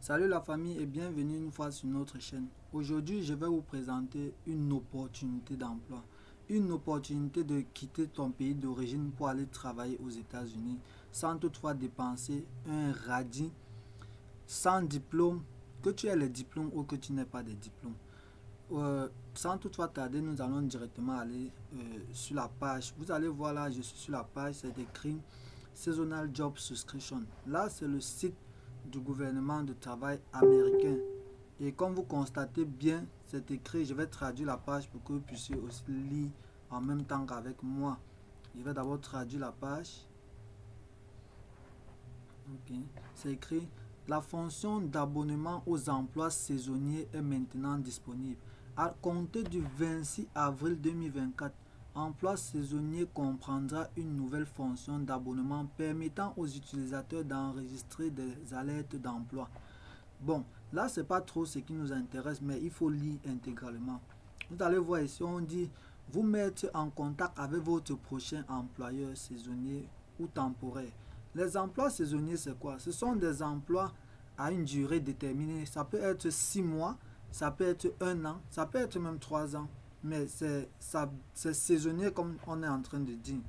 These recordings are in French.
Salut la famille et bienvenue une fois sur notre chaîne. Aujourd'hui, je vais vous présenter une opportunité d'emploi. Une opportunité de quitter ton pays d'origine pour aller travailler aux États-Unis sans toutefois dépenser un radis, sans diplôme, que tu aies les diplômes ou que tu n'aies pas de diplôme. Sans toutefois tarder, nous allons directement aller sur la page. Vous allez voir là, je suis sur la page, c'est écrit Seasonal Job Subscription. Là, c'est le site du gouvernement de travail américain. Et comme vous constatez bien, c'est écrit, je vais traduire la page pour que vous puissiez aussi lire en même temps qu'avec moi. Je vais d'abord traduire la page. Okay. C'est écrit, la fonction d'abonnement aux emplois saisonniers est maintenant disponible. À compter du 26 avril 2024, emploi saisonnier comprendra une nouvelle fonction d'abonnement permettant aux utilisateurs d'enregistrer des alertes d'emploi. Bon, là, c'est pas trop ce qui nous intéresse, mais il faut lire intégralement. Vous allez voir ici, on dit vous mettre en contact avec votre prochain employeur saisonnier ou temporaire. Les emplois saisonniers, c'est quoi? Ce sont des emplois à une durée déterminée. Ça peut être 6 mois, ça peut être 1 an, ça peut être même 3 ans. Mais c'est saisonnier comme on est en train de dire.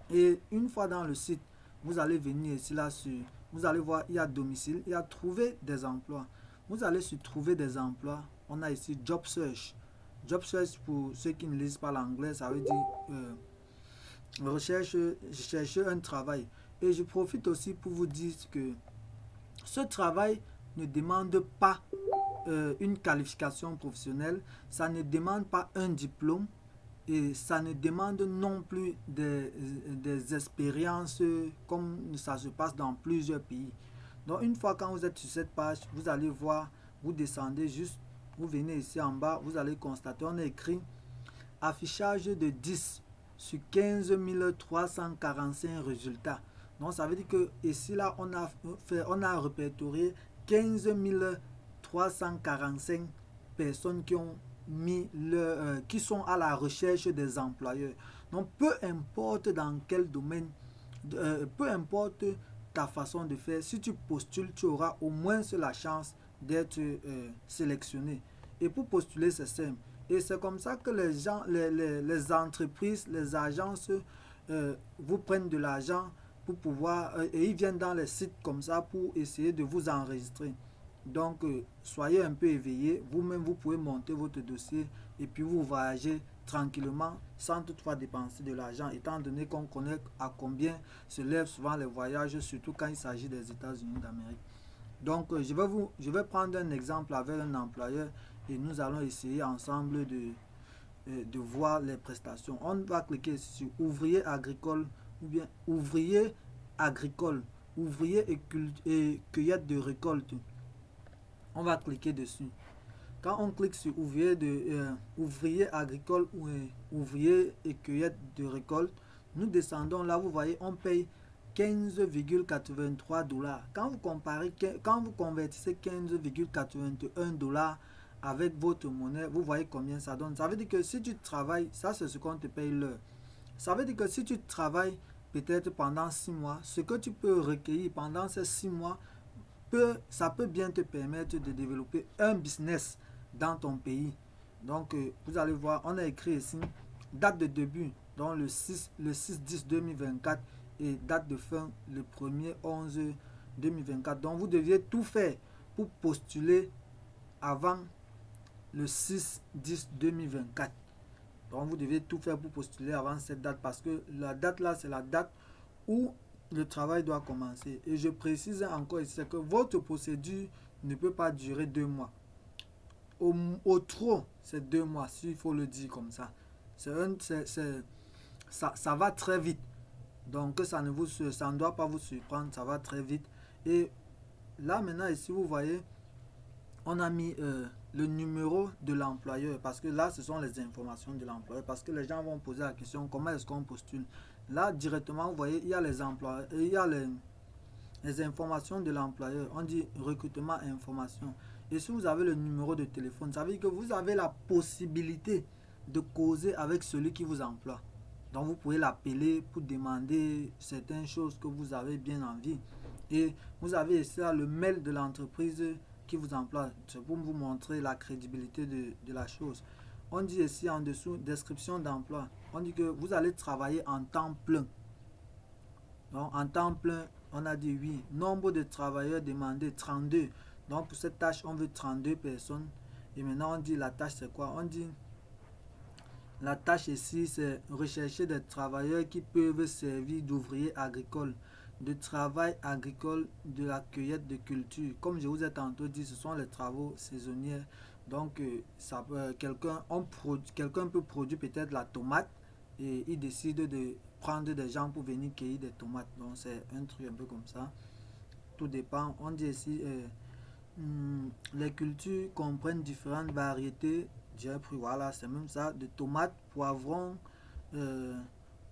Et une fois dans le site, vous allez venir ici là sur, vous allez voir, il y a domicile, il y a trouver des emplois. Vous allez sur trouver des emplois. On a ici Job Search. Job Search, pour ceux qui ne lisent pas l'anglais, ça veut dire chercher un travail. Et je profite aussi pour vous dire que ce travail ne demande pas une qualification professionnelle, ça ne demande pas un diplôme et ça ne demande non plus des expériences comme ça se passe dans plusieurs pays. Donc une fois quand vous êtes sur cette page, vous allez voir, vous descendez juste, vous venez ici en bas, vous allez constater, on a écrit affichage de 10 sur 15 345 résultats. Donc ça veut dire que ici là, on a répertorié 15 345 personnes qui sont à la recherche des employeurs. Donc peu importe dans quel domaine, peu importe ta façon de faire, si tu postules, tu auras au moins la chance d'être sélectionné. Et pour postuler, c'est simple. Et c'est comme ça que les gens, les entreprises, les agences vous prennent de l'argent pour pouvoir, et ils viennent dans les sites comme ça pour essayer de vous enregistrer. Donc, soyez un peu éveillés. Vous-même, vous pouvez monter votre dossier et puis vous voyagez tranquillement sans toutefois dépenser de l'argent, étant donné qu'on connaît à combien se lèvent souvent les voyages, surtout quand il s'agit des États-Unis d'Amérique. Donc, je vais prendre un exemple avec un employeur et nous allons essayer ensemble de voir les prestations. On va cliquer sur ouvrier agricole ou bien ouvrier agricole, ouvrier et cueillette de récolte. On va cliquer dessus. Quand on clique sur ouvrier agricole ou ouvrier et cueillette de récolte, nous descendons là, vous voyez, on paye 15,83 $. Quand vous convertissez 15,81 $ avec votre monnaie, vous voyez combien ça donne. Ça veut dire que si tu travailles, ça c'est ce qu'on te paye l'heure. Ça veut dire que si tu travailles peut-être pendant 6 mois, ce que tu peux recueillir pendant ces 6 mois, ça peut bien te permettre de développer un business dans ton pays. Donc, vous allez voir, on a écrit ici, date de début, donc le 6-10-2024 et date de fin, le 1er 11 2024. Donc, vous deviez tout faire pour postuler avant le 6-10-2024. Donc, vous devez tout faire pour postuler avant cette date parce que la date là, c'est la date où le travail doit commencer. Et je précise encore ici que votre procédure ne peut pas durer 2 mois. Au trop, c'est 2 mois, s'il faut le dire comme ça. Ça va très vite. Donc ça ne doit pas vous surprendre, ça va très vite. Et là maintenant, ici, vous voyez, on a mis le numéro de l'employeur parce que là, ce sont les informations de l'employeur. Parce que les gens vont poser la question, comment est-ce qu'on postule? Là, directement, vous voyez, il y a les employeurs, il y a les informations de l'employeur. On dit recrutement information. Et si vous avez le numéro de téléphone, ça veut dire que vous avez la possibilité de causer avec celui qui vous emploie. Donc, vous pouvez l'appeler pour demander certaines choses que vous avez bien envie. Et vous avez ici le mail de l'entreprise qui vous emploie. C'est pour vous montrer la crédibilité de la chose. On dit ici en dessous, description d'emploi. On dit que vous allez travailler en temps plein. Donc, en temps plein, on a dit oui. Nombre de travailleurs demandés, 32. Donc, pour cette tâche, on veut 32 personnes. Et maintenant, on dit la tâche, c'est quoi? On dit, la tâche ici, c'est rechercher des travailleurs qui peuvent servir d'ouvriers agricoles, de travail agricole, de la cueillette de culture. Comme je vous ai tantôt dit, ce sont les travaux saisonniers. Donc, quelqu'un peut produire peut-être la tomate et il décide de prendre des gens pour venir cueillir des tomates. Donc, c'est un truc un peu comme ça. Tout dépend. On dit ici, les cultures comprennent différentes variétés. J'ai pris, voilà, c'est même ça, de tomates, poivrons,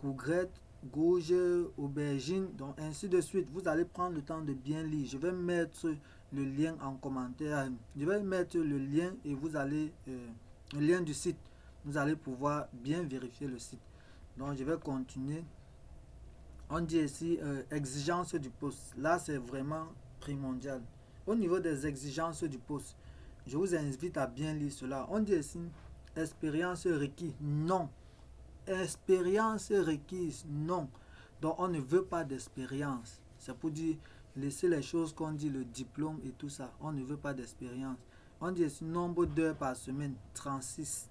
courgettes, gourges, aubergines, donc ainsi de suite. Vous allez prendre le temps de bien lire. Je vais mettre le lien en commentaire. Je vais mettre le lien et vous allez, le lien du site. Vous allez pouvoir bien vérifier le site. Donc, je vais continuer. On dit ici exigence du poste. Là, c'est vraiment primordial. Au niveau des exigences du poste, je vous invite à bien lire cela. On dit ici expérience requise. Non. Expérience requise. Non. Donc, on ne veut pas d'expérience. C'est pour dire, laisser les choses qu'on dit, le diplôme et tout ça. On ne veut pas d'expérience. On dit ici nombre d'heures par semaine, 36.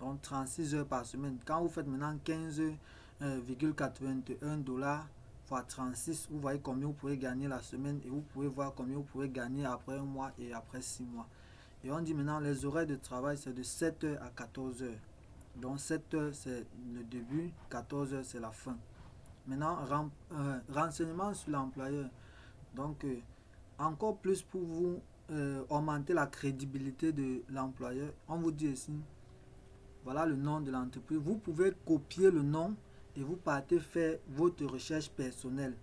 Donc, 36 heures par semaine. Quand vous faites maintenant 15,81$ fois 36, vous voyez combien vous pouvez gagner la semaine et vous pouvez voir combien vous pouvez gagner après un mois et après 6 mois. Et on dit maintenant les horaires de travail c'est de 7h à 14h. Donc 7h c'est le début, 14h c'est la fin. Maintenant, renseignements sur l'employeur. Donc, encore plus pour vous augmenter la crédibilité de l'employeur, on vous dit ici, voilà le nom de l'entreprise. Vous pouvez copier le nom et vous partez faire votre recherche personnelle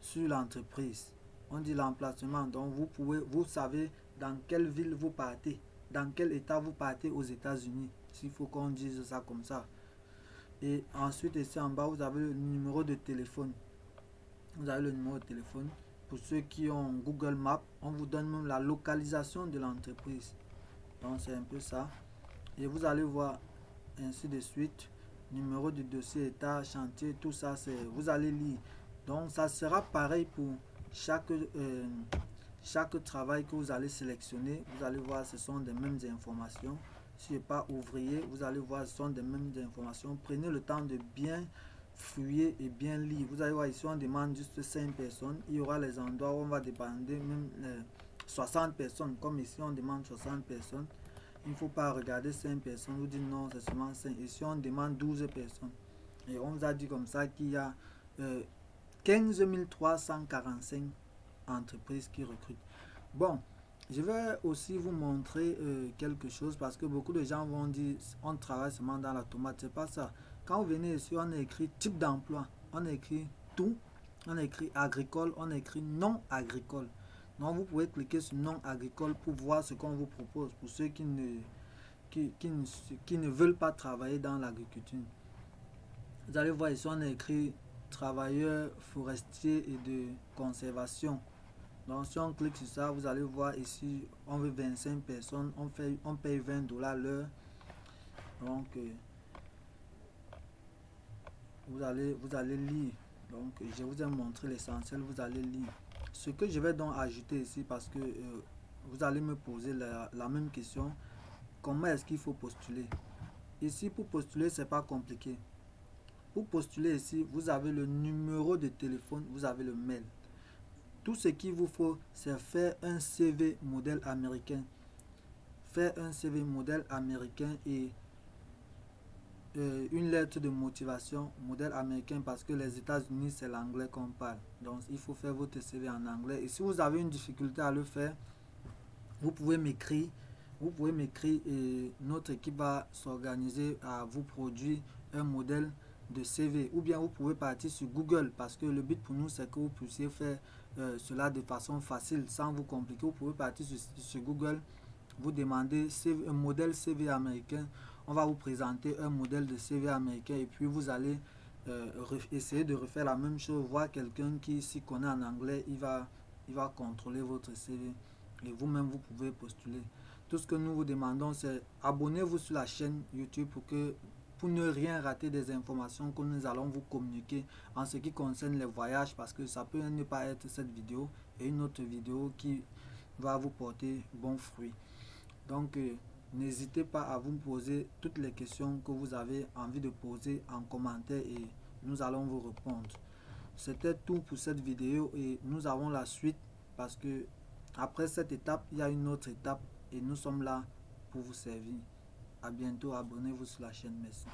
sur l'entreprise. On dit l'emplacement. Donc vous savez dans quelle ville vous partez, dans quel état vous partez aux États-Unis. S'il faut qu'on dise ça comme ça. Et ensuite ici en bas vous avez le numéro de téléphone. Vous avez le numéro de téléphone. Pour ceux qui ont Google Maps, on vous donne même la localisation de l'entreprise. Donc c'est un peu ça. Et vous allez voir ainsi de suite, numéro du dossier, état, chantier, tout ça, vous allez lire. Donc ça sera pareil pour chaque travail que vous allez sélectionner. Vous allez voir, ce sont des mêmes informations. Si je n'ai pas ouvrier, vous allez voir, ce sont des mêmes informations. Prenez le temps de bien fouiller et bien lire. Vous allez voir, ici on demande juste 5 personnes. Il y aura les endroits où on va demander même 60 personnes. Comme ici on demande 60 personnes. Il ne faut pas regarder 5 personnes, vous dites non, c'est seulement 5. Ici, on demande 12 personnes. Et on vous a dit comme ça qu'il y a 15 345 entreprises qui recrutent. Bon, je vais aussi vous montrer quelque chose parce que beaucoup de gens vont dire on travaille seulement dans la tomate. C'est pas ça. Quand vous venez ici, on a écrit type d'emploi, on a écrit tout, on a écrit agricole, on a écrit non agricole. Donc vous pouvez cliquer sur non agricole pour voir ce qu'on vous propose pour ceux qui ne veulent pas travailler dans l'agriculture. Vous allez voir ici on a écrit travailleurs forestiers et de conservation. Donc si on clique sur ça, vous allez voir ici on veut 25 personnes, on paye $20 l'heure. Donc vous allez lire. Donc je vous ai montré l'essentiel, vous allez lire. Ce que je vais donc ajouter ici, parce que vous allez me poser la même question, comment est-ce qu'il faut postuler? Ici, pour postuler, c'est pas compliqué. Pour postuler ici, vous avez le numéro de téléphone, vous avez le mail. Tout ce qu'il vous faut, c'est faire un CV modèle américain. Faire un CV modèle américain et une lettre de motivation modèle américain parce que les États-Unis c'est l'anglais qu'on parle. Donc il faut faire votre CV en anglais. Et si vous avez une difficulté à le faire, vous pouvez m'écrire. Et notre équipe va s'organiser à vous produire un modèle de CV. Ou bien vous pouvez partir sur Google parce que le but pour nous c'est que vous puissiez faire cela de façon facile sans vous compliquer. Vous pouvez partir sur Google, vous demandez un modèle CV américain. On va vous présenter un modèle de CV américain et puis vous allez essayer de refaire la même chose, voir quelqu'un qui s'y connaît en anglais, il va contrôler votre CV et vous-même vous pouvez postuler. Tout ce que nous vous demandons, c'est abonnez-vous sur la chaîne YouTube pour ne rien rater des informations que nous allons vous communiquer en ce qui concerne les voyages, parce que ça peut ne pas être cette vidéo et une autre vidéo qui va vous porter bon fruit. Donc n'hésitez pas à vous poser toutes les questions que vous avez envie de poser en commentaire et nous allons vous répondre. C'était tout pour cette vidéo et nous avons la suite, parce que après cette étape, il y a une autre étape et nous sommes là pour vous servir. À bientôt, abonnez-vous sur la chaîne. Merci.